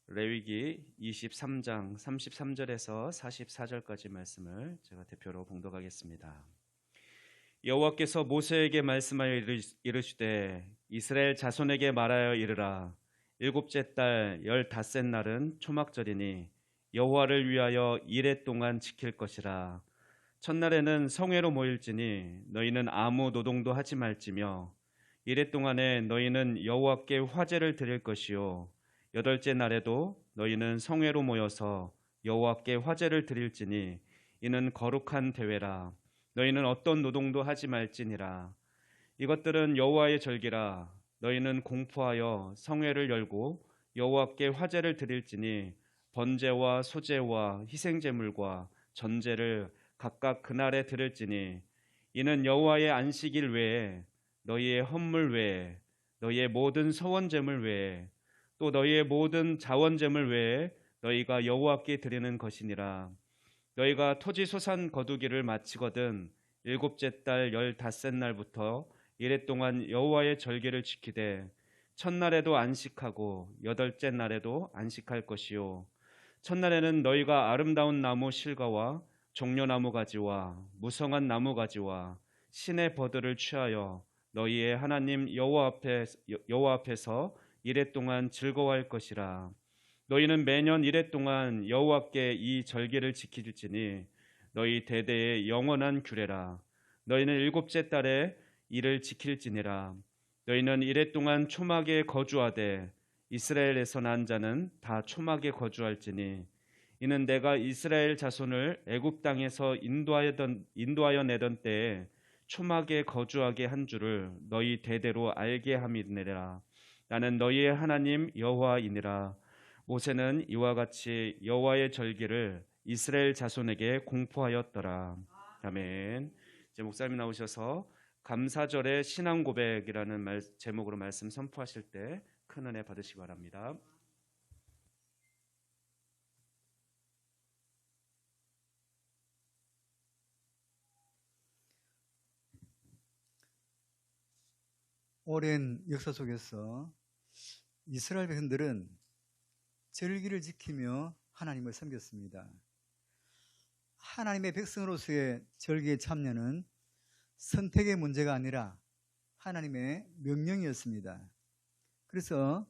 레위기 23장 33절에서 44절까지 말씀을 제가 대표로 봉독하겠습니다. 여호와께서 모세에게 말씀하여 이르시되 이스라엘 자손에게 말하여 이르라. 일곱째 달 15셋 날은 초막절이니 여호와를 위하여 이레 동안 지킬 것이라. 첫날에는 성회로 모일지니 너희는 아무 노동도 하지 말지며 이레 동안에 너희는 여호와께 화제를 드릴 것이요 여덟째 날에도 너희는 성회로 모여서 여호와께 화제를 드릴지니 이는 거룩한 대회라. 너희는 어떤 노동도 하지 말지니라. 이것들은 여호와의 절기라. 너희는 공포하여 성회를 열고 여호와께 화제를 드릴지니 번제와 소제와 희생제물과 전제를 각각 그날에 드릴지니 이는 여호와의 안식일 외에 너희의 헌물 외에 너희의 모든 서원제물 외에 또 너희의 모든 자원제물 외에 너희가 여호와께 드리는 것이니라. 너희가 토지 소산 거두기를 마치거든 일곱째 달 15셋 날부터 이레 동안 여호와의 절기를 지키되 첫날에도 안식하고 여덟째 날에도 안식할 것이요 첫날에는 너희가 아름다운 나무 실과와 종려나무 가지와 무성한 나무 가지와 신의 버들을 취하여 너희의 하나님 여호와 앞에서 이레 동안 즐거워할 것이라. 너희는 매년 이레 동안 여호와께 이 절기를 지킬지니 너희 대대의 영원한 규례라. 너희는 일곱째 달에 이를 지킬지니라. 너희는 이레 동안 초막에 거주하되 이스라엘에서 난 자는 다 초막에 거주할지니 이는 내가 이스라엘 자손을 애굽 땅에서 인도하여 내던 때에 초막에 거주하게 한 줄을 너희 대대로 알게 함이니라. 나는 너희의 하나님 여호와이니라. 모세는 이와 같이 여호와의 절기를 이스라엘 자손에게 공포하였더라. 아멘. 이제 목사님 나오셔서 감사절의 신앙 고백이라는 제목으로 말씀 선포하실 때 큰 은혜 받으시기 바랍니다. 오랜 역사 속에서 이스라엘 백성들은 절기를 지키며 하나님을 섬겼습니다. 하나님의 백성으로서의 절기의 참여는 선택의 문제가 아니라 하나님의 명령이었습니다. 그래서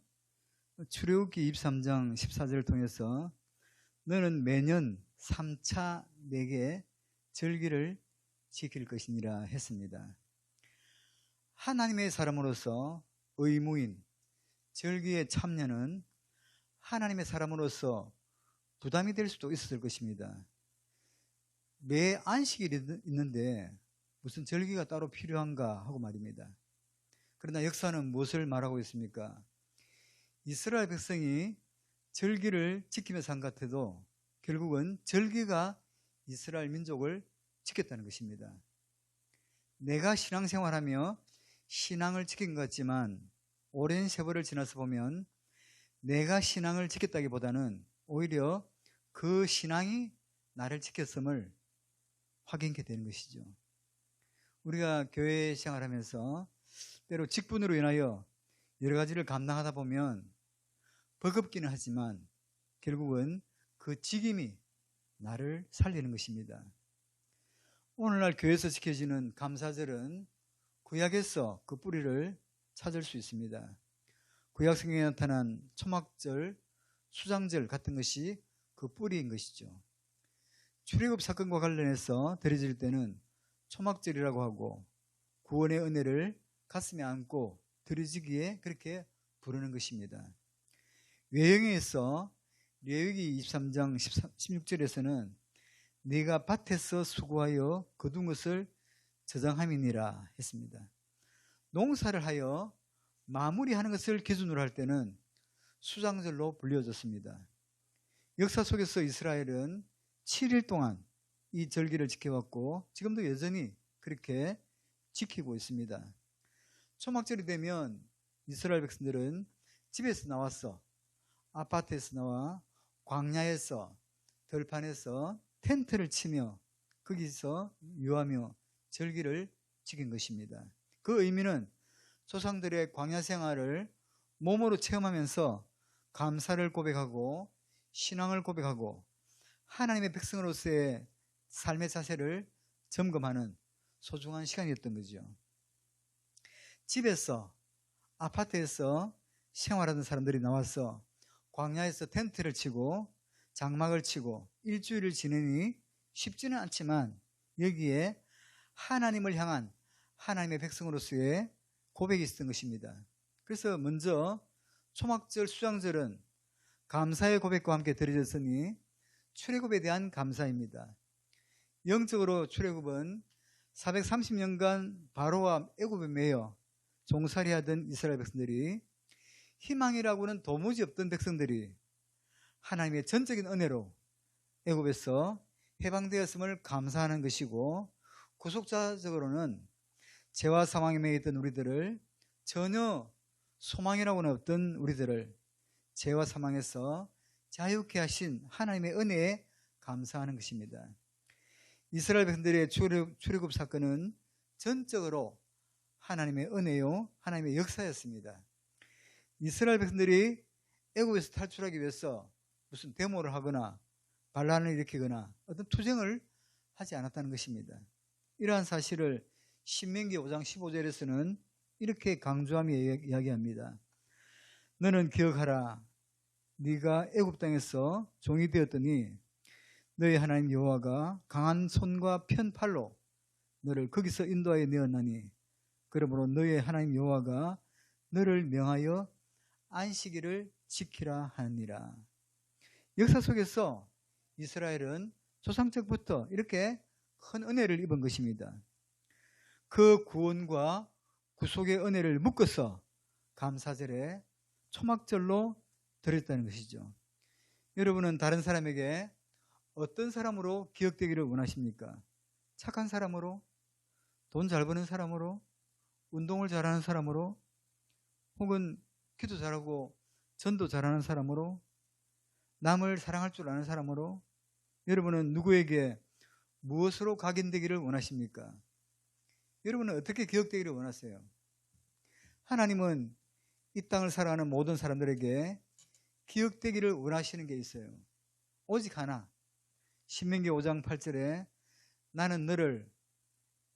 출애굽기 23장 14절을 통해서 너는 매년 3차 내게 절기를 지킬 것이니라 했습니다. 하나님의 사람으로서 의무인 절기의 참여는 하나님의 사람으로서 부담이 될 수도 있었을 것입니다. 매 안식일이 있는데 무슨 절기가 따로 필요한가 하고 말입니다. 그러나 역사는 무엇을 말하고 있습니까? 이스라엘 백성이 절기를 지키며 산 것 같아도 결국은 절기가 이스라엘 민족을 지켰다는 것입니다. 내가 신앙생활하며 신앙을 지킨 것 같지만 오랜 세월을 지나서 보면 내가 신앙을 지켰다기보다는 오히려 그 신앙이 나를 지켰음을 확인하게 되는 것이죠. 우리가 교회 생활하면서 때로 직분으로 인하여 여러 가지를 감당하다 보면 버겁기는 하지만 결국은 그 직임이 나를 살리는 것입니다. 오늘날 교회에서 지켜지는 감사절은 구약에서 그 뿌리를 찾을 수 있습니다. 구약 성경에 나타난 초막절, 수장절 같은 것이 그 뿌리인 것이죠. 출애굽 사건과 관련해서 드려질 때는 초막절이라고 하고 구원의 은혜를 가슴에 안고 드려지기에 그렇게 부르는 것입니다. 외형에서 레위기 23장 16절에서는 네가 밭에서 수고하여 거둔 것을 저장함이니라 했습니다. 농사를 하여 마무리하는 것을 기준으로 할 때는 수장절로 불려졌습니다. 역사 속에서 이스라엘은 7일 동안 이 절기를 지켜왔고 지금도 여전히 그렇게 지키고 있습니다. 초막절이 되면 이스라엘 백성들은 집에서 나와서 아파트에서 나와 광야에서 들판에서 텐트를 치며 거기서 유하며 절기를 지킨 것입니다. 그 의미는 조상들의 광야 생활을 몸으로 체험하면서 감사를 고백하고 신앙을 고백하고 하나님의 백성으로서의 삶의 자세를 점검하는 소중한 시간이었던 거죠. 집에서, 아파트에서 생활하던 사람들이 나와서 광야에서 텐트를 치고 장막을 치고 일주일을 지내니 쉽지는 않지만 여기에 하나님을 향한 하나님의 백성으로서의 고백이 있었던 것입니다. 그래서 먼저 초막절 수장절은 감사의 고백과 함께 드려졌으니 출애굽에 대한 감사입니다. 영적으로 출애굽은 430년간 바로와 애굽에 매여 종살이하던 이스라엘 백성들이, 희망이라고는 도무지 없던 백성들이 하나님의 전적인 은혜로 애굽에서 해방되었음을 감사하는 것이고, 구속자적으로는 죄와 사망에 매여 있던 우리들을, 전혀 소망이라고는 없던 우리들을 죄와 사망에서 자유케 하신 하나님의 은혜에 감사하는 것입니다. 이스라엘 백성들의 출애굽 사건은 전적으로 하나님의 은혜요, 하나님의 역사였습니다. 이스라엘 백성들이 애굽에서 탈출하기 위해서 무슨 데모를 하거나 반란을 일으키거나 어떤 투쟁을 하지 않았다는 것입니다. 이러한 사실을 신명기 5장 15절에서는 이렇게 강조하며 이야기합니다. 너는 기억하라. 네가 애굽 땅에서 종이 되었더니 너희 하나님 여호와가 강한 손과 편팔로 너를 거기서 인도하여 내었나니, 그러므로 너희 하나님 여호와가 너를 명하여 안식일을 지키라 하느니라. 역사 속에서 이스라엘은 조상적부터 이렇게 큰 은혜를 입은 것입니다. 그 구원과 구속의 은혜를 묶어서 감사절에 초막절로 드렸다는 것이죠. 여러분은 다른 사람에게 어떤 사람으로 기억되기를 원하십니까? 착한 사람으로? 돈 잘 버는 사람으로? 운동을 잘하는 사람으로? 혹은 기도 잘하고 전도 잘하는 사람으로? 남을 사랑할 줄 아는 사람으로? 여러분은 누구에게 무엇으로 각인되기를 원하십니까? 여러분은 어떻게 기억되기를 원하세요? 하나님은 이 땅을 살아가는 모든 사람들에게 기억되기를 원하시는 게 있어요. 오직 하나, 신명기 5장 8절에 나는 너를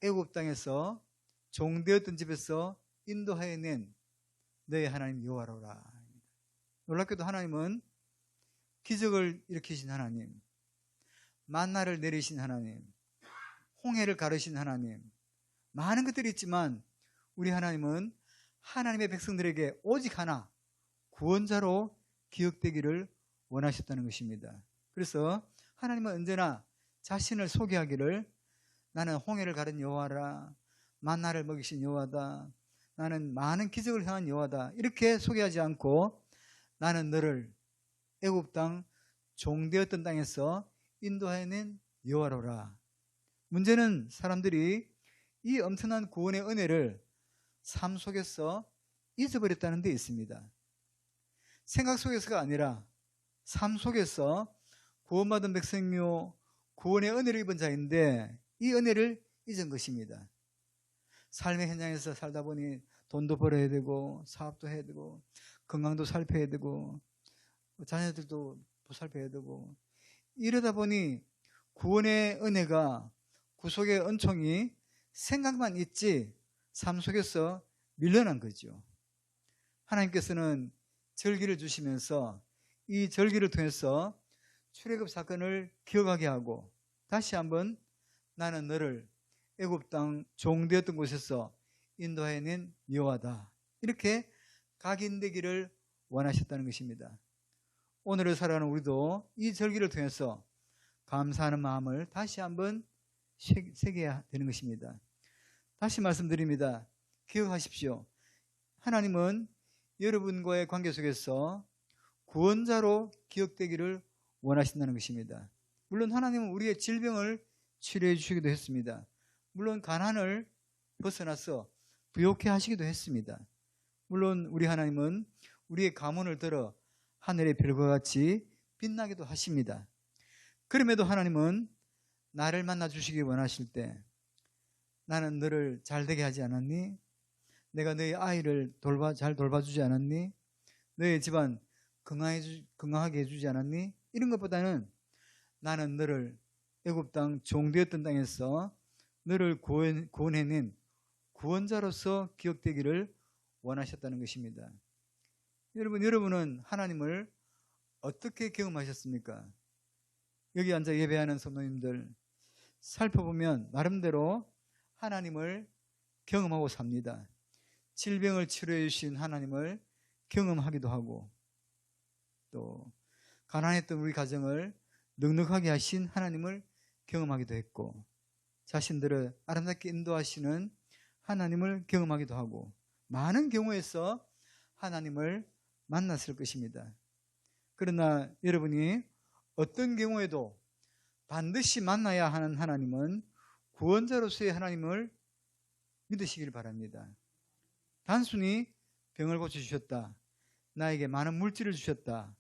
애굽 땅에서 종되었던 집에서 인도하여 낸 너의 하나님 여호와로라. 놀랍게도 하나님은 기적을 일으키신 하나님, 만나를 내리신 하나님, 홍해를 가르신 하나님, 많은 것들이 있지만 우리 하나님은 하나님의 백성들에게 오직 하나, 구원자로 기억되기를 원하셨다는 것입니다. 그래서 하나님은 언제나 자신을 소개하기를 나는 홍해를 가른 여호와라, 만나를 먹이신 여호와다, 나는 많은 기적을 행한 여호와다, 이렇게 소개하지 않고 나는 너를 애굽 땅 종되었던 땅에서 인도하여 낸 여호와로라. 문제는 사람들이 이 엄청난 구원의 은혜를 삶 속에서 잊어버렸다는 데 있습니다. 생각 속에서가 아니라 삶 속에서 구원받은 백성이요 구원의 은혜를 입은 자인데 이 은혜를 잊은 것입니다. 삶의 현장에서 살다 보니 돈도 벌어야 되고 사업도 해야 되고 건강도 살펴야 되고 자녀들도 보살펴야 되고, 이러다 보니 구원의 은혜가, 구속의 은총이 생각만 있지 삶 속에서 밀려난 거죠. 하나님께서는 절기를 주시면서 이 절기를 통해서 출애굽 사건을 기억하게 하고 다시 한번 나는 너를 애굽 땅 종되었던 곳에서 인도하여 낸 여호와다, 이렇게 각인되기를 원하셨다는 것입니다. 오늘을 살아가는 우리도 이 절기를 통해서 감사하는 마음을 다시 한번 새겨야 되는 것입니다. 다시 말씀드립니다. 기억하십시오. 하나님은 여러분과의 관계 속에서 구원자로 기억되기를 원하신다는 것입니다. 물론 하나님은 우리의 질병을 치료해 주시기도 했습니다. 물론 가난을 벗어나서 부욕해 하시기도 했습니다. 물론 우리 하나님은 우리의 가문을 들어 하늘의 별과 같이 빛나기도 하십니다. 그럼에도 하나님은 나를 만나 주시기 원하실 때 나는 너를 잘되게 하지 않았니? 내가 너의 아이를 잘 돌봐주지 않았니? 너의 집안 건강하게 해주지 않았니? 이런 것보다는 나는 너를 애굽 땅 종되었던 땅에서 너를 구원해낸 구원자로서 기억되기를 원하셨다는 것입니다. 여러분은 하나님을 어떻게 경험하셨습니까? 여기 앉아 예배하는 성도님들 살펴보면 나름대로 하나님을 경험하고 삽니다. 질병을 치료해 주신 하나님을 경험하기도 하고, 또 가난했던 우리 가정을 넉넉하게 하신 하나님을 경험하기도 했고, 자신들을 아름답게 인도하시는 하나님을 경험하기도 하고, 많은 경우에서 하나님을 만났을 것입니다. 그러나 여러분이 어떤 경우에도 반드시 만나야 하는 하나님은 구원자로서의 하나님을 믿으시길 바랍니다. 단순히 병을 고쳐주셨다, 나에게 많은 물질을 주셨다,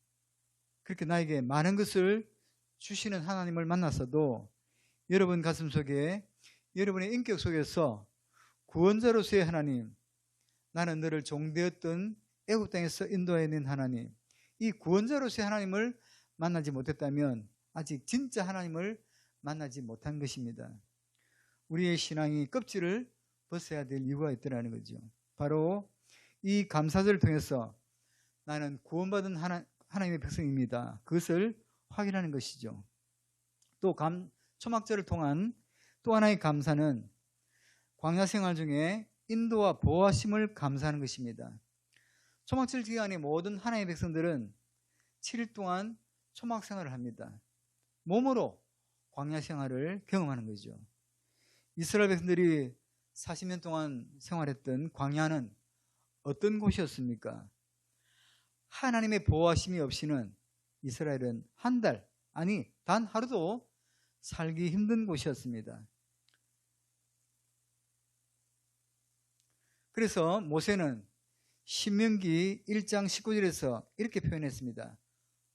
그렇게 나에게 많은 것을 주시는 하나님을 만났어도 여러분 가슴속에, 여러분의 인격 속에서 구원자로서의 하나님, 나는 너를 종되었던 애굽 땅에서 인도해낸 하나님, 이 구원자로서의 하나님을 만나지 못했다면 아직 진짜 하나님을 만나지 못한 것입니다. 우리의 신앙이 껍질을 벗어야 될 이유가 있더라는 거죠. 바로 이 감사절을 통해서 나는 구원받은 하나님의 백성입니다, 그것을 확인하는 것이죠. 또 초막절을 통한 또 하나의 감사는 광야 생활 중에 인도와 보호하심을 감사하는 것입니다. 초막절 기간에 모든 하나님의 백성들은 7일 동안 초막 생활을 합니다. 몸으로 광야 생활을 경험하는 거죠. 이스라엘 백성들이 40년 동안 생활했던 광야는 어떤 곳이었습니까? 하나님의 보호하심이 없이는 이스라엘은 한 달, 아니 단 하루도 살기 힘든 곳이었습니다. 그래서 모세는 신명기 1장 19절에서 이렇게 표현했습니다.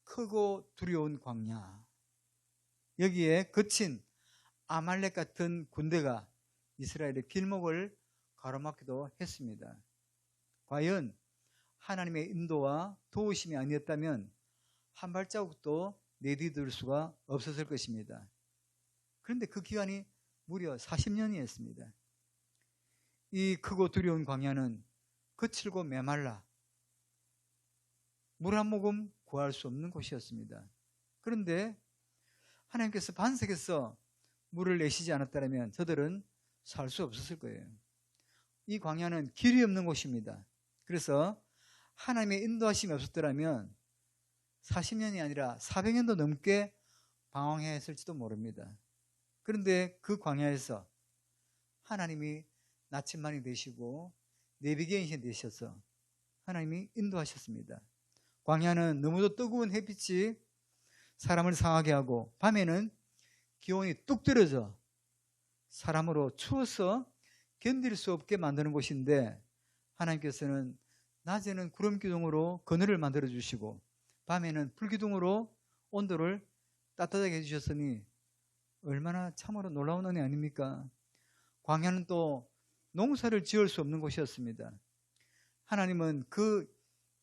크고 두려운 광야. 여기에 거친 아말렉 같은 군대가 이스라엘의 길목을 가로막기도 했습니다. 과연 하나님의 인도와 도우심이 아니었다면 한 발자국도 내디딜 수가 없었을 것입니다. 그런데 그 기간이 무려 40년이었습니다. 이 크고 두려운 광야는 거칠고 메말라 물 한 모금 구할 수 없는 곳이었습니다. 그런데 하나님께서 반석에서 물을 내시지 않았다면 저들은 살 수 없었을 거예요. 이 광야는 길이 없는 곳입니다. 그래서 하나님의 인도하심이 없었더라면 40년이 아니라 400년도 넘게 방황했을지도 모릅니다. 그런데 그 광야에서 하나님이 나침반이 되시고 내비게이션이 되셔서 하나님이 인도하셨습니다. 광야는 너무도 뜨거운 햇빛이 사람을 상하게 하고 밤에는 기온이 뚝 떨어져 사람으로 추워서 견딜 수 없게 만드는 곳인데, 하나님께서는 낮에는 구름 기둥으로 그늘을 만들어 주시고 밤에는 불 기둥으로 온도를 따뜻하게 해주셨으니 얼마나 참으로 놀라운 은혜 아닙니까? 광야는 또 농사를 지을 수 없는 곳이었습니다. 하나님은 그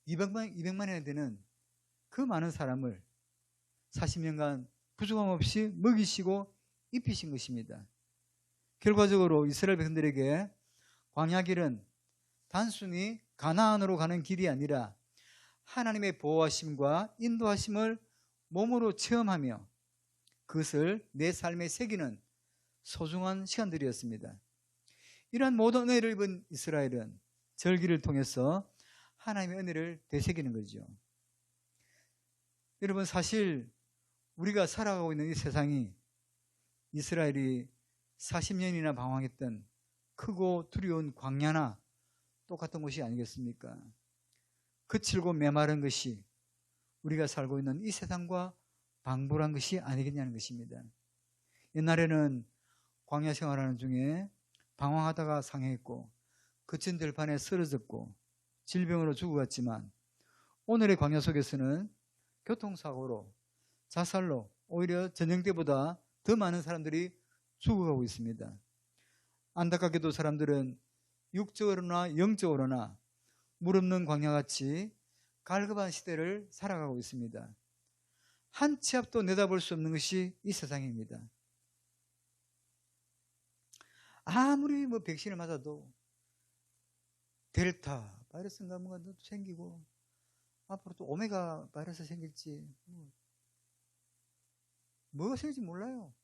200만이나 되는 그 많은 사람을 40년간 부족함 없이 먹이시고 입히신 것입니다. 결과적으로 이스라엘 백성들에게 광야길은 단순히 가나안으로 가는 길이 아니라 하나님의 보호하심과 인도하심을 몸으로 체험하며 그것을 내 삶에 새기는 소중한 시간들이었습니다. 이러한 모든 은혜를 입은 이스라엘은 절기를 통해서 하나님의 은혜를 되새기는 거죠. 여러분, 사실 우리가 살아가고 있는 이 세상이 이스라엘이 40년이나 방황했던 크고 두려운 광야나 똑같은 곳이 아니겠습니까? 거칠고 메마른 것이 우리가 살고 있는 이 세상과 방불한 것이 아니겠냐는 것입니다. 옛날에는 광야 생활하는 중에 방황하다가 상해했고 거친 들판에 쓰러졌고 질병으로 죽어갔지만 오늘의 광야 속에서는 교통사고로 자살로 오히려 전쟁 때보다 더 많은 사람들이 죽어가고 있습니다. 안타깝게도 사람들은 육적으로나 영적으로나 물 없는 광야같이 갈급한 시대를 살아가고 있습니다. 한 치 앞도 내다볼 수 없는 것이 이 세상입니다. 아무리 뭐 백신을 맞아도 델타 바이러스인가 뭔가 생기고 앞으로 또 오메가 바이러스 생길지 뭐가 생길지 몰라요.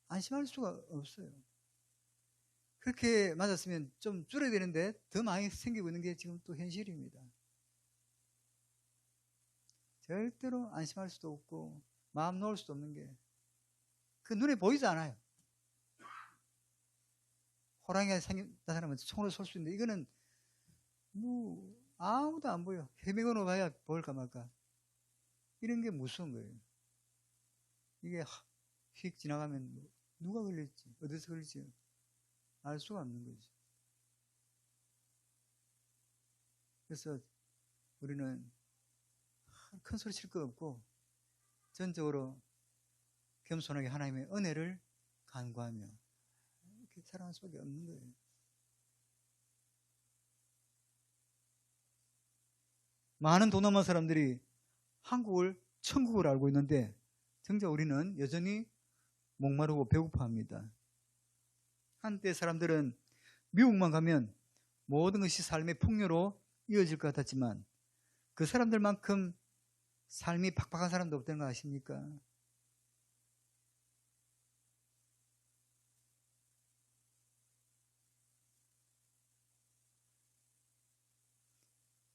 안심할 수가 없어요. 그렇게 맞았으면 좀 줄여야 되는데 더 많이 생기고 있는 게 지금 또 현실입니다. 절대로 안심할 수도 없고 마음 놓을 수도 없는 게 그 눈에 보이지 않아요. 호랑이가 나타나면 총으로 쏠 수 있는데 이거는 뭐 아무도 안 보여. 해밍으로 봐야 보일까 말까. 이런 게 무서운 거예요. 이게 휙 지나가면 누가 걸릴지 어디서 걸릴지 알 수가 없는 거지. 그래서 우리는 큰 소리 칠 거 없고 전적으로 겸손하게 하나님의 은혜를 간구하며 이렇게 살아갈 수밖에 없는 거예요. 많은 동남아 사람들이 한국을 천국을 알고 있는데 정작 우리는 여전히 목마르고 배고파합니다. 한때 사람들은 미국만 가면 모든 것이 삶의 풍요로 이어질 것 같았지만 그 사람들만큼 삶이 팍팍한 사람도 없다는 거 아십니까?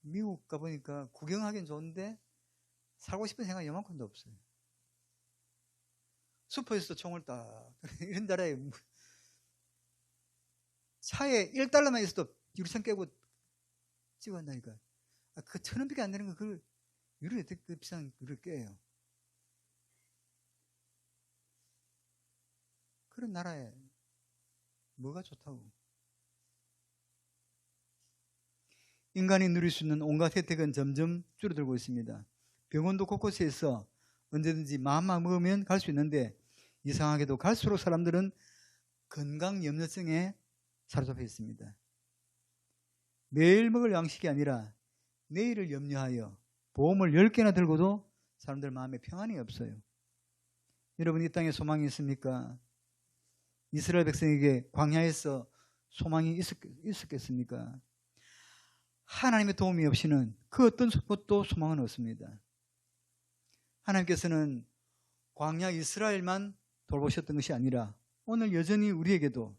미국 가보니까 구경하기는 좋은데 살고 싶은 생각이 요만큼도 없어요. 슈퍼에서도 총을 딱 이런 나라에 차에 1달러만 있어도 유리창 깨고 찍어간다니까. 그 1,000원밖에 안 되는 거 그걸 유리 어떻게 비싼 유리를 깨요. 그런 나라에 뭐가 좋다고. 인간이 누릴 수 있는 온갖 혜택은 점점 줄어들고 있습니다. 병원도 곳곳에 있어 언제든지 마음만 먹으면 갈 수 있는데 이상하게도 갈수록 사람들은 건강염려증에 사로잡혀 있습니다. 매일 먹을 양식이 아니라 내일을 염려하여 보험을 10개나 들고도 사람들 마음에 평안이 없어요. 여러분 이 땅에 소망이 있습니까? 이스라엘 백성에게 광야에서 소망이 있었겠습니까? 하나님의 도움이 없이는 그 어떤 것도 소망은 없습니다. 하나님께서는 광야 이스라엘만 돌보셨던 것이 아니라 오늘 여전히 우리에게도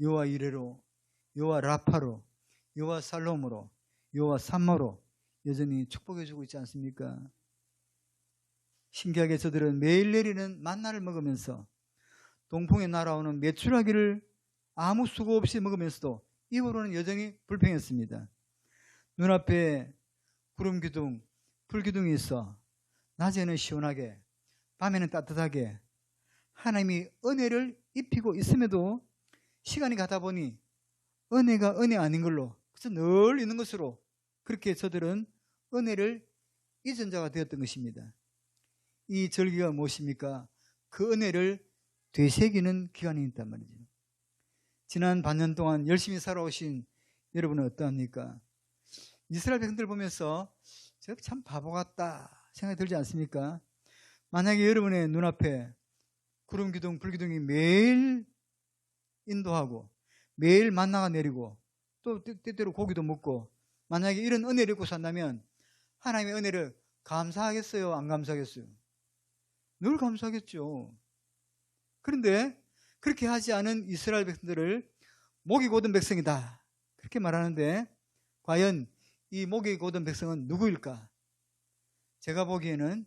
여호와 이레로, 여호와 라파로, 여호와 살롬으로, 여호와 삼마로 여전히 축복해 주고 있지 않습니까? 신기하게 저들은 매일 내리는 만나를 먹으면서 동풍에 날아오는 메추라기를 아무 수고 없이 먹으면서도 입으로는 여전히 불평했습니다. 눈앞에 구름기둥, 불기둥이 있어 낮에는 시원하게 밤에는 따뜻하게 하나님이 은혜를 입히고 있음에도 시간이 가다 보니 은혜가 은혜 아닌 걸로 그래서 늘 있는 것으로 그렇게 저들은 은혜를 잊은 자가 되었던 것입니다. 이 절기가 무엇입니까? 그 은혜를 되새기는 기간이 있단 말이죠. 지난 반년 동안 열심히 살아오신 여러분은 어떠합니까? 이스라엘 백성들 보면서 저 참 바보 같다 생각이 들지 않습니까? 만약에 여러분의 눈앞에 구름기둥, 불기둥이 매일 인도하고 매일 만나가 내리고 또 때때로 고기도 먹고 만약에 이런 은혜를 입고 산다면 하나님의 은혜를 감사하겠어요? 안 감사하겠어요? 늘 감사하겠죠. 그런데 그렇게 하지 않은 이스라엘 백성들을 목이 곧은 백성이다 그렇게 말하는데 과연 이 목이 곧은 백성은 누구일까? 제가 보기에는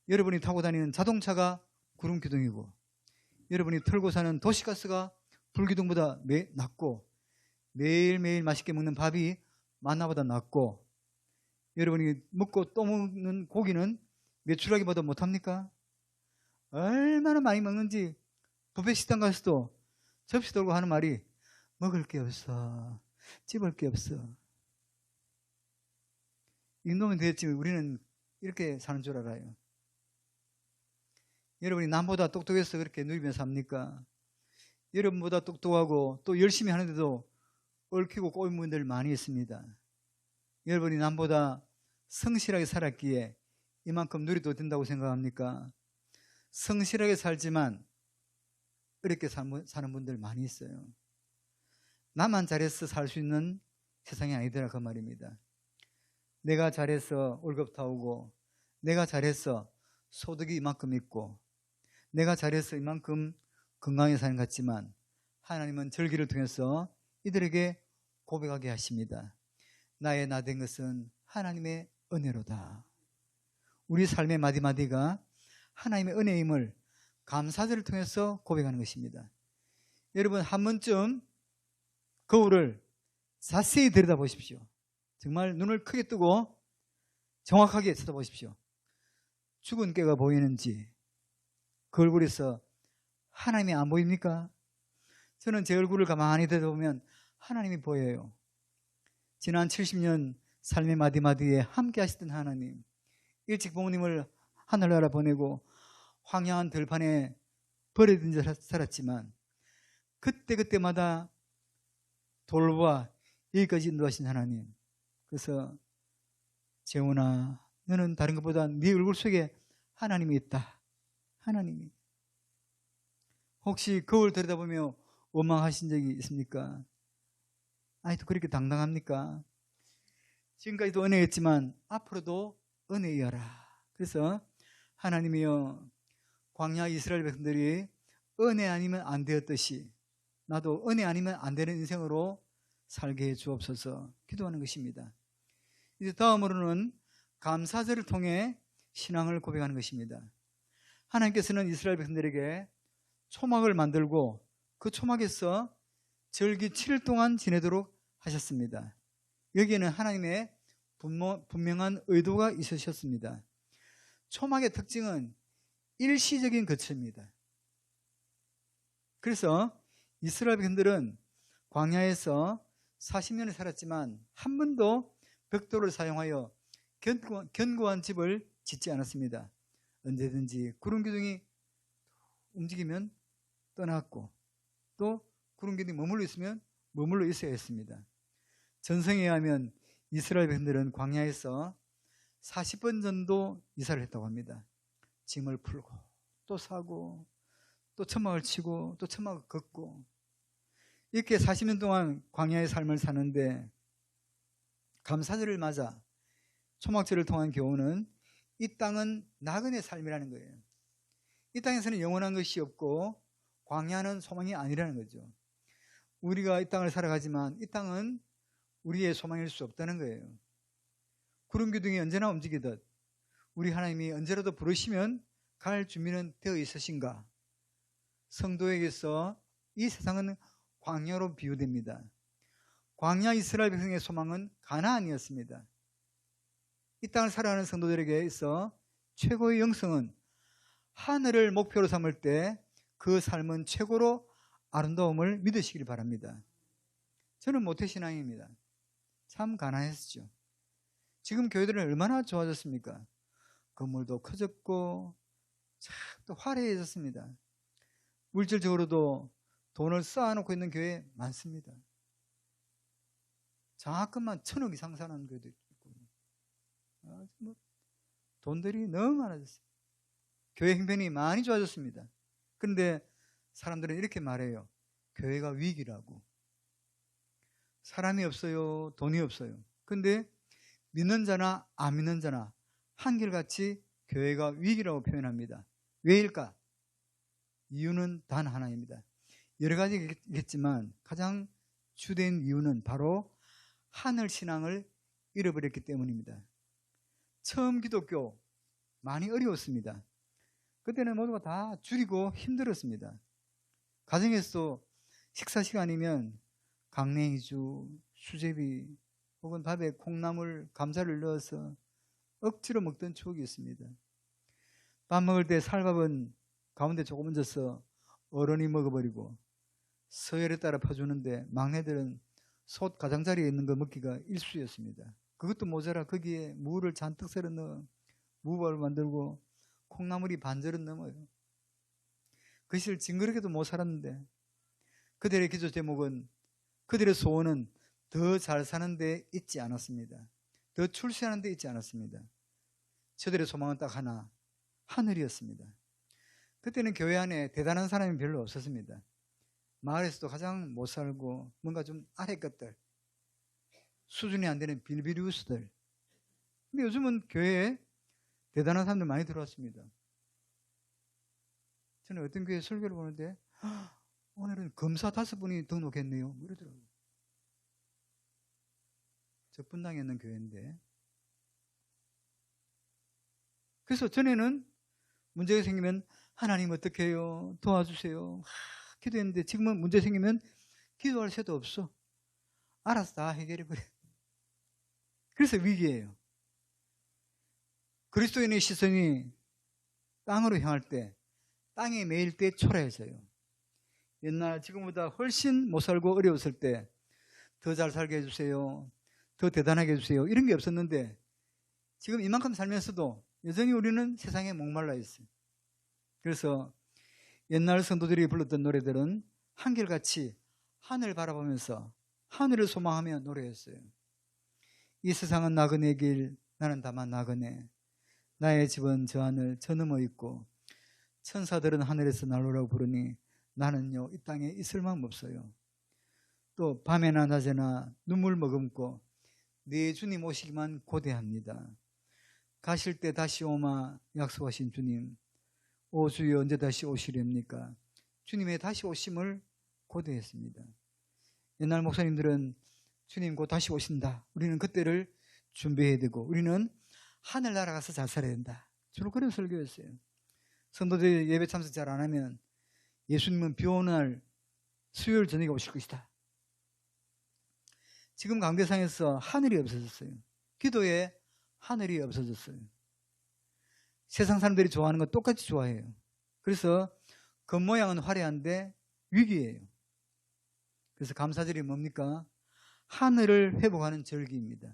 여러분이 타고 다니는 자동차가 구름기둥이고 여러분이 털고 사는 도시가스가 불기둥보다 낮고 매일매일 맛있게 먹는 밥이 만나보다 낮고 여러분이 먹고 또 먹는 고기는 메추라기보다 못합니까? 얼마나 많이 먹는지 뷔페 식당 가서도 접시 들고 하는 말이 먹을 게 없어, 찝을 게 없어. 이 놈은 되겠지 우리는 이렇게 사는 줄 알아요. 여러분이 남보다 똑똑해서 그렇게 누리면서 삽니까? 여러분보다 똑똑하고 또 열심히 하는데도 얽히고 꼬인 분들 많이 있습니다. 여러분이 남보다 성실하게 살았기에 이만큼 누리도 된다고 생각합니까? 성실하게 살지만 어렵게 사는 분들 많이 있어요. 나만 잘해서 살 수 있는 세상이 아니더라 그 말입니다. 내가 잘해서 월급 타오고, 내가 잘해서 소득이 이만큼 있고, 내가 잘해서 이만큼 건강하게 사는 것 같지만 하나님은 절기를 통해서 이들에게 고백하게 하십니다. 나의 나 된 것은 하나님의 은혜로다. 우리 삶의 마디마디가 하나님의 은혜임을 감사절을 통해서 고백하는 것입니다. 여러분, 한 번쯤 거울을 자세히 들여다보십시오. 정말 눈을 크게 뜨고 정확하게 쳐다보십시오. 죽은 꾀가 보이는지, 그 얼굴에서 하나님이 안 보입니까? 저는 제 얼굴을 가만히 들여다보면 하나님이 보여요. 지난 70년 삶의 마디마디에 함께 하시던 하나님, 일찍 부모님을 하늘나라 보내고 황량한 들판에 버려진 줄 살았지만 그때마다 돌보아 여기까지 인도하신 하나님. 그래서 재훈아, 너는 다른 것보다 네 얼굴 속에 하나님이 있다. 하나님이. 혹시 거울 들여다보며 원망하신 적이 있습니까? 아직도 그렇게 당당합니까? 지금까지도 은혜였지만 앞으로도 은혜여라. 그래서 하나님이여, 광야 이스라엘 백성들이 은혜 아니면 안 되었듯이 나도 은혜 아니면 안 되는 인생으로 살게 해 주옵소서 기도하는 것입니다. 이제 다음으로는 감사절을 통해 신앙을 고백하는 것입니다. 하나님께서는 이스라엘 백성들에게 초막을 만들고 그 초막에서 절기 7일 동안 지내도록 하셨습니다. 여기에는 하나님의 분명한 의도가 있으셨습니다. 초막의 특징은 일시적인 거처입니다. 그래서 이스라엘 백성들은 광야에서 40년을 살았지만 한 번도 벽돌을 사용하여 견고한 집을 짓지 않았습니다. 언제든지 구름 기둥이 움직이면 떠났고 또 구름 기둥이 머물러 있으면 머물러 있어야 했습니다. 전성에 의하면 이스라엘 백성들은 광야에서 40번 정도 이사를 했다고 합니다. 짐을 풀고 또 사고 또 천막을 치고 또 천막을 걷고 이렇게 40년 동안 광야의 삶을 사는데 감사절을 맞아 초막절을 통한 교훈은 이 땅은 나그네 삶이라는 거예요. 이 땅에서는 영원한 것이 없고 광야는 소망이 아니라는 거죠. 우리가 이 땅을 살아가지만 이 땅은 우리의 소망일 수 없다는 거예요. 구름 기둥이 언제나 움직이듯 우리 하나님이 언제라도 부르시면 갈 준비는 되어 있으신가? 성도에게서 이 세상은 광야로 비유됩니다. 광야 이스라엘 백성의 소망은 가나안이었습니다. 이 땅을 살아가는 성도들에게 있어 최고의 영성은 하늘을 목표로 삼을 때 그 삶은 최고로 아름다움을 믿으시길 바랍니다. 저는 모태신앙입니다. 참 가난했죠. 지금 교회들은 얼마나 좋아졌습니까? 건물도 커졌고 참 또 화려해졌습니다. 물질적으로도 돈을 쌓아놓고 있는 교회 많습니다. 장학금만 1,000억 이상 사는 교회도 있고 돈들이 너무 많아졌어요. 교회 형편이 많이 좋아졌습니다. 그런데 사람들은 이렇게 말해요. 교회가 위기라고. 사람이 없어요. 돈이 없어요. 그런데 믿는 자나 안 믿는 자나 한결같이 교회가 위기라고 표현합니다. 왜일까? 이유는 단 하나입니다. 여러 가지겠지만 가장 주된 이유는 바로 하늘 신앙을 잃어버렸기 때문입니다. 처음 기독교 많이 어려웠습니다. 그때는 모두가 다 줄이고 힘들었습니다. 가정에서도 식사 시간이면 강냉이주, 수제비 혹은 밥에 콩나물, 감자를 넣어서 억지로 먹던 추억이 있습니다. 밥 먹을 때 쌀밥은 가운데 조금 얹어서 어른이 먹어버리고 서열에 따라 퍼주는데 막내들은 솥 가장자리에 있는 거 먹기가 일쑤였습니다. 그것도 모자라 거기에 무를 잔뜩 썰어 넣어 무밥을 만들고 콩나물이 반절은 넘어요. 그 시절 징그럽게도 못 살았는데 그들의 기도 제목은, 그들의 소원은 더 잘 사는 데 있지 않았습니다. 더 출세하는 데 있지 않았습니다. 저들의 소망은 딱 하나, 하늘이었습니다. 그때는 교회 안에 대단한 사람이 별로 없었습니다. 마을에서도 가장 못 살고 뭔가 좀 아래 것들, 수준이 안 되는 빌비리우스들. 근데 요즘은 교회에 대단한 사람들 많이 들어왔습니다. 저는 어떤 교회 설교를 보는데 오늘은 검사 5분이 등록했네요. 이러더라고요. 적분당에 있는 교회인데. 그래서 전에는 문제가 생기면 하나님 어떻게 해요? 도와주세요. 기도했는데 지금은 문제 생기면 기도할 새도 없어. 알아서 다 해결해버려. 그래서 위기예요. 그리스도인의 시선이 땅으로 향할 때 땅이 매일 때 초라해져요. 옛날 지금보다 훨씬 못 살고 어려웠을 때 더 잘 살게 해주세요. 더 대단하게 해주세요. 이런 게 없었는데 지금 이만큼 살면서도 여전히 우리는 세상에 목말라 있어요. 그래서 옛날 성도들이 불렀던 노래들은 한결같이 하늘 바라보면서 하늘을 소망하며 노래했어요. 이 세상은 나그네 길, 나는 다만 나그네. 나의 집은 저 하늘 저 너머 있고 천사들은 하늘에서 날로라고 부르니 나는요 이 땅에 있을 마음 없어요. 또 밤에나 낮에나 눈물 머금고 네 주님 오시기만 고대합니다. 가실 때 다시 오마 약속하신 주님, 오 주여 언제 다시 오시렵니까? 주님의 다시 오심을 고대했습니다. 옛날 목사님들은 주님 곧 다시 오신다. 우리는 그때를 준비해야 되고 우리는 하늘나라 가서 잘 살아야 된다. 주로 그런 설교였어요. 성도들이 예배 참석 잘 안 하면 예수님은 비 오는 날 수요일 저녁에 오실 것이다. 지금 강대상에서 하늘이 없어졌어요. 기도에 하늘이 없어졌어요. 세상 사람들이 좋아하는 건 똑같이 좋아해요. 그래서 겉모양은 화려한데 위기예요. 그래서 감사절이 뭡니까? 하늘을 회복하는 절기입니다.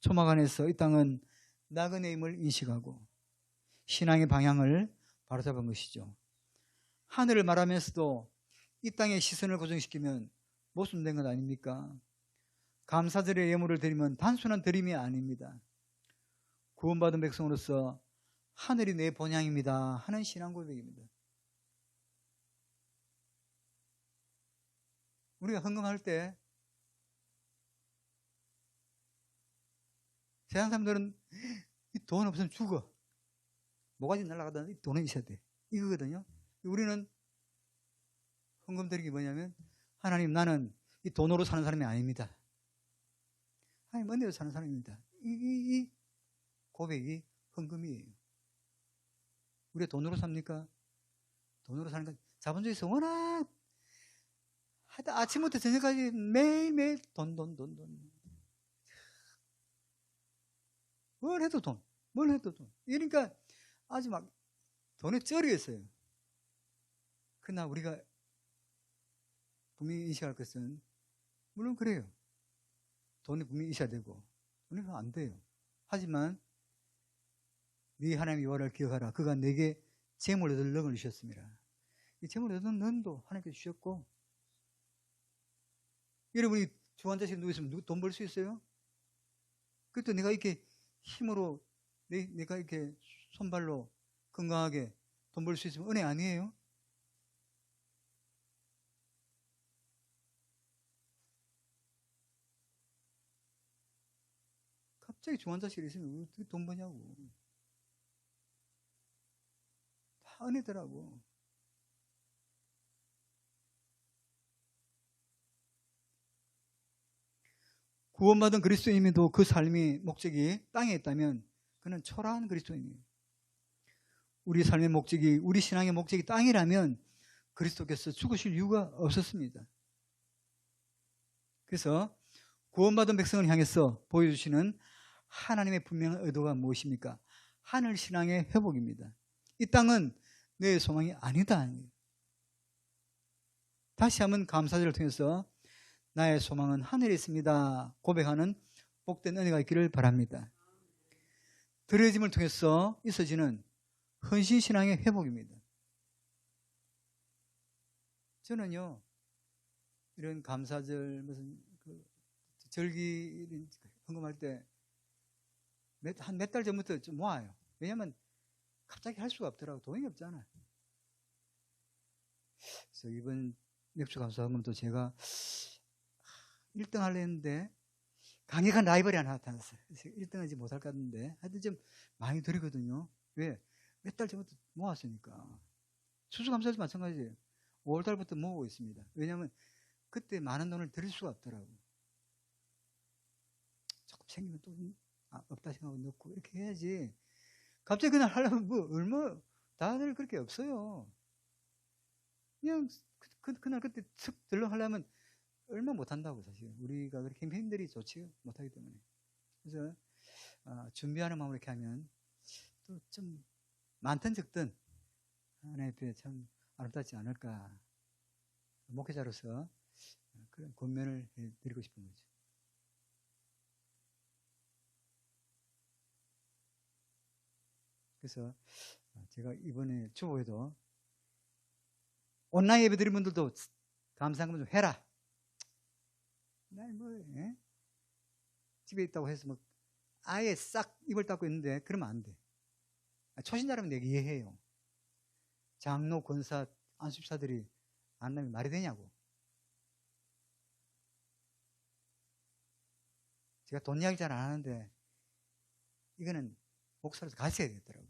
초막 안에서 이 땅은 나그네임을 인식하고 신앙의 방향을 바로잡은 것이죠. 하늘을 말하면서도 이 땅의 시선을 고정시키면 모순된 것 아닙니까? 감사절에 예물을 드리면 단순한 드림이 아닙니다. 구원받은 백성으로서 하늘이 내 본향입니다 하는 신앙 고백입니다. 우리가 헌금할 때 세상 사람들은 이 돈 없으면 죽어. 뭐가지 날아가다 이 돈은 있어야 돼. 이거거든요. 우리는 헌금 드리기 뭐냐면 하나님 나는 이 돈으로 사는 사람이 아닙니다. 하나님 은혜로 사는 사람입니다. 이 고백이 헌금이에요. 우리가 돈으로 삽니까? 돈으로 사는 건 자본주의에서 워낙 하여튼 아침부터 저녁까지 매일매일 돈. 뭘 해도 돈. 그러니까 아주 막 돈에 쩔이었어요. 그러나 우리가 분명히 인식할 것은 물론 그래요. 돈이 분명히 있어야 되고 돈이 안 돼요. 하지만 네 하나님의 여호와를 기억하라. 그가 내게 재물을 얻을 능을 주셨습니다. 이 재물을 얻는 능도 하나님께서 주셨고 여러분이 주환자식 누구 있으면 돈 벌 수 있어요? 그때 내가 이렇게 힘으로 내가 이렇게 손발로 건강하게 돈 벌 수 있으면 은혜 아니에요? 갑자기 중환자실에 있으면 어떻게 돈 버냐고. 다 은혜더라고. 구원받은 그리스도인임에도 그 삶의 목적이 땅에 있다면 그는 초라한 그리스도인이에요. 우리 삶의 목적이, 우리 신앙의 목적이 땅이라면 그리스도께서 죽으실 이유가 없었습니다. 그래서 구원받은 백성을 향해서 보여주시는 하나님의 분명한 의도가 무엇입니까? 하늘 신앙의 회복입니다. 이 땅은 내 소망이 아니다. 다시 한번 감사절을 통해서 나의 소망은 하늘에 있습니다 고백하는 복된 은혜가 있기를 바랍니다. 드려짐을 통해서 있어지는 헌신신앙의 회복입니다. 저는요 이런 감사절 무슨 절기 헌금할 때 한 몇 달 전부터 좀 모아요. 왜냐하면 갑자기 할 수가 없더라고. 돈이 없잖아. 그래서 이번 맥주 감사금도 제가 1등 하려 했는데 강력한 라이벌이 하나 나타났어요. 그래서 1등 하지 못할 것 같은데 하여튼 좀 많이 드리거든요. 왜? 몇 달 전부터 모았으니까. 추수감사도 마찬가지예요. 5월 달부터 모으고 있습니다. 왜냐하면 그때 많은 돈을 드릴 수가 없더라고. 조금 생기면 또 없다 생각하고 넣고 이렇게 해야지. 갑자기 그날 하려면 뭐 얼마 다들 그렇게 없어요. 그냥 그날 그때 슥 들러 하려면 얼마 못한다고. 사실 우리가 그렇게 힘들이 좋지 못하기 때문에. 그래서 준비하는 마음으로 이렇게 하면 또 좀 많든 적든 하나님 앞에 참 아름답지 않을까. 목회자로서 그런 권면을 드리고 싶은 거죠. 그래서 제가 이번에 주보에도 온라인 예배 드린 분들도 감사한 좀 해라. 집에 있다고 해서 뭐 아예 싹 입을 닫고 있는데 그러면 안 돼. 초신자라면 내가 이해해요. 장로, 권사, 안수집사들이 안 나면 말이 되냐고. 제가 돈 이야기 잘 안 하는데 이거는 목사로서 가르쳐야 되겠더라고.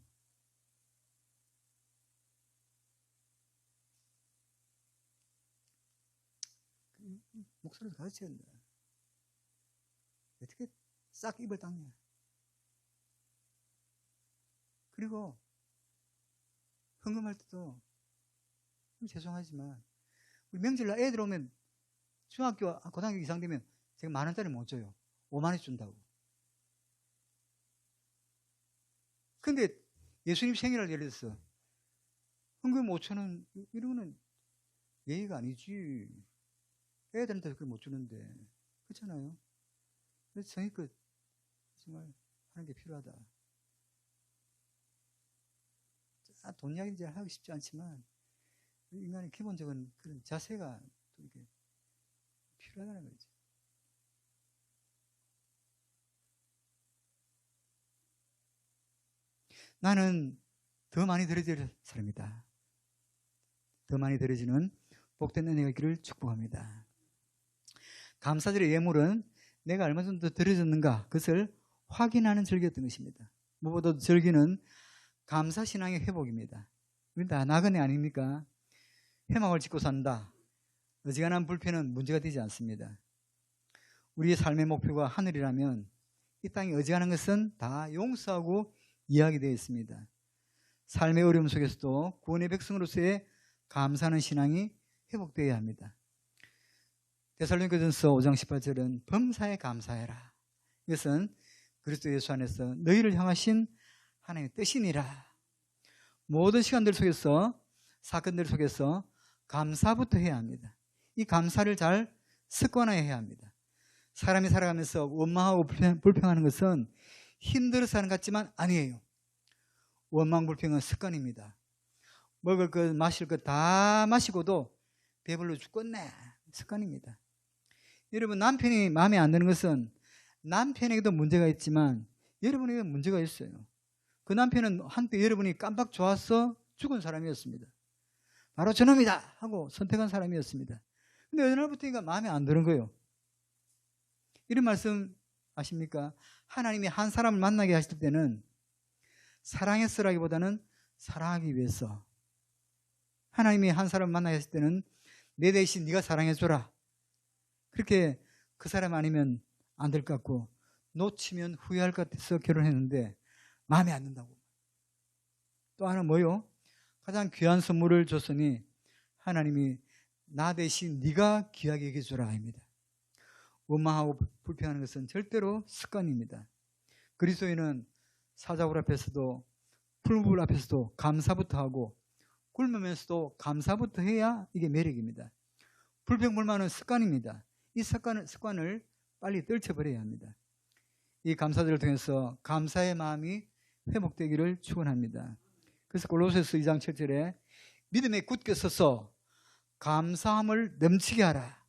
목사로서 가르쳐야 된다. 어떻게 싹 입을 닦냐. 그리고 헌금할 때도 죄송하지만 우리 명절날 애들 오면 중학교, 고등학교 이상 되면 제가 10,000원짜리 못 줘요. 5만원 준다고. 근데 예수님 생일날 예를 들어서 헌금 5,000원 이러면은 예의가 아니지. 애들한테 그걸 못 주는데. 그렇잖아요. 그래서 성의껏 정말 하는 게 필요하다. 돈 이야기는 잘 하기 쉽지 않지만 인간의 기본적인 그런 자세가 또 이렇게 필요하다는 거죠. 나는 더 많이 드려질 사람이다. 더 많이 드려지는 복된 은혜가 있기를 축복합니다. 감사절의 예물은 내가 얼마 정도 드려졌는가 그것을 확인하는 절기였던 것입니다. 무엇보다도 절기는 감사신앙의 회복입니다. 우리 다 나그네 아닙니까? 회막을 짓고 산다. 어지간한 불편은 문제가 되지 않습니다. 우리의 삶의 목표가 하늘이라면 이 땅에 어지간한 것은 다 용서하고 이야기되어 있습니다. 삶의 어려움 속에서도 구원의 백성으로서의 감사하는 신앙이 회복되어야 합니다. 데살로니가전서 5장 18절은 범사에 감사해라. 이것은 그리스도 예수 안에서 너희를 향하신 하나님의 뜻이니라. 모든 시간들 속에서 사건들 속에서 감사부터 해야 합니다. 이 감사를 잘 습관화해야 합니다. 사람이 살아가면서 원망하고 불평하는 것은 힘들어서 하는 것 같지만 아니에요. 원망 불평은 습관입니다. 먹을 것 마실 것 다 마시고도 배불러 죽겠네. 습관입니다. 여러분 남편이 마음에 안 드는 것은 남편에게도 문제가 있지만 여러분에게 문제가 있어요. 그 남편은 한때 여러분이 깜빡 좋아서 죽은 사람이었습니다. 바로 저놈이다 하고 선택한 사람이었습니다. 근데 어느 날부터인가 마음에 안 드는 거예요. 이런 말씀 아십니까? 하나님이 한 사람을 만나게 하실 때는 사랑했으라기보다는 사랑하기 위해서, 하나님이 한 사람을 만나게 하실 때는 내 대신 네가 사랑해줘라, 그렇게 그 사람 아니면 안 될 것 같고 놓치면 후회할 것 같아서 결혼했는데 마음에 안 든다고. 또 하나 뭐요? 가장 귀한 선물을 줬으니 하나님이 나 대신 네가 귀하게 여겨주라 합니다. 원망하고 불평하는 것은 절대로 습관입니다. 그리스도인은 사자굴 앞에서도 풀물 앞에서도 감사부터 하고 굶으면서도 감사부터 해야 이게 매력입니다. 불평불만은 습관입니다. 이 습관을 빨리 떨쳐버려야 합니다. 이 감사들을 통해서 감사의 마음이 회복되기를 축원합니다. 그래서 골로새서 2장 7절에 믿음에 굳게 서서 감사함을 넘치게 하라.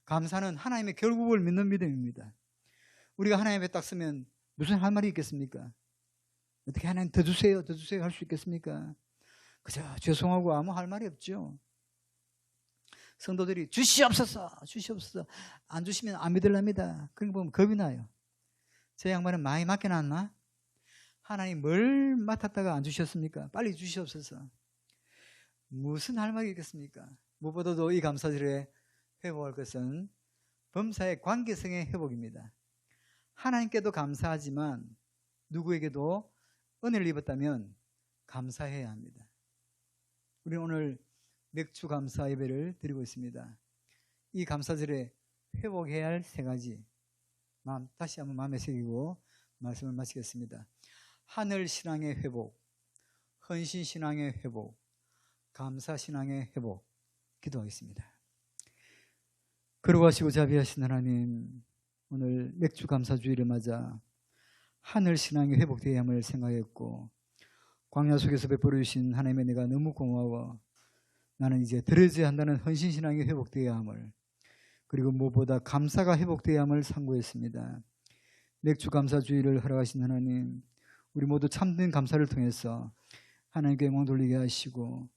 감사는 하나님의 결국을 믿는 믿음입니다. 우리가 하나님 앞에 딱 서면 무슨 할 말이 있겠습니까? 어떻게 하나님 더 주세요, 더 주세요 할 수 있겠습니까? 그저 죄송하고 아무 할 말이 없죠. 성도들이 주시옵소서, 주시옵소서 안 주시면 안 믿으랍니다. 그런 거 보면 겁이 나요. 제 양반은 많이 맡겨놨나? 하나님 뭘 맡았다가 안 주셨습니까? 빨리 주시옵소서. 무슨 할 말이 있겠습니까? 무엇보다도 이 감사절에 회복할 것은 범사의 관계성의 회복입니다. 하나님께도 감사하지만 누구에게도 은혜를 입었다면 감사해야 합니다. 우리는 오늘 맥주 감사 예배를 드리고 있습니다. 이 감사절에 회복해야 할 세 가지 다시 한번 마음에 새기고 말씀을 마치겠습니다. 하늘 신앙의 회복, 헌신 신앙의 회복, 감사 신앙의 회복 기도하겠습니다. 거룩하시고 자비하신 하나님, 오늘 맥주 감사주의를 맞아 하늘 신앙의 회복되어야 함을 생각했고 광야 속에서 베풀어 주신 하나님의 내가 너무 고마워. 나는 이제 들어져야 한다는 헌신 신앙이 회복되어야 함을, 그리고 무엇보다 감사가 회복되어야 함을 상고했습니다. 맥주 감사주의를 허락하신 하나님, 우리 모두 참된 감사를 통해서 하나님께 영광 돌리게 하시고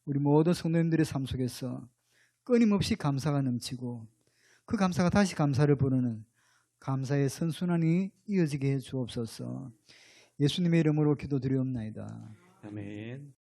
우리 모든 성도님들의 삶 속에서 끊임없이 감사가 넘치고 그 감사가 다시 감사를 부르는 감사의 선순환이 이어지게 해 주옵소서. 예수님의 이름으로 기도드리옵나이다. 아멘.